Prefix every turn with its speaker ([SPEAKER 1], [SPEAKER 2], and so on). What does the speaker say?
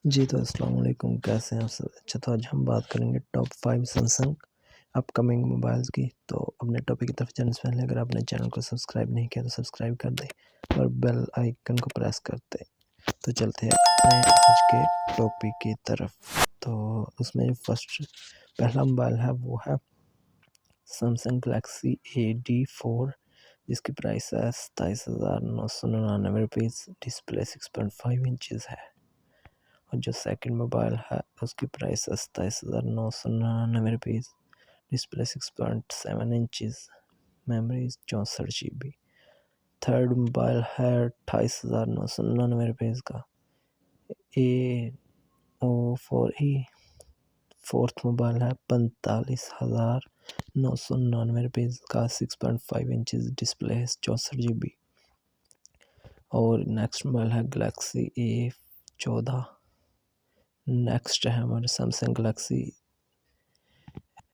[SPEAKER 1] जी तो अस्सलाम वालेकुम, कैसे हैं आप सब? अच्छा, तो आज हम बात करेंगे टॉप 5 सैमसंग अपकमिंग मोबाइल्स की। तो अपने टॉपिक की तरफ जाने से पहले अगर आपने चैनल को सब्सक्राइब नहीं किया तो सब्सक्राइब कर दें और बेल आइकन को प्रेस कर दें। तो चलते हैं अपने आज के टॉपिक की तरफ। तो उसमें फर्स्ट पहला मोबाइल है वो है सैमसंग गलेक्सी AD4, जिसकी प्राइस है 27,999 रुपीज़। डिस्प्ले 6.5 इंचज़ है। और जो सेकंड मोबाइल है उसकी प्राइस है 27,999 rupees. Display 6.7 inches, memory 64 GB। Third mobile है 28,999 रुपीज़ का A04E। फोर्थ मोबाइल है 45,999 रुपीज़ का 6.5 इंचज़, डिस्प्ले है 64 GB। और नेक्स्ट मोबाइल है गलेक्सी A14। नेक्स्ट है हमारे सैमसंग गलेक्सी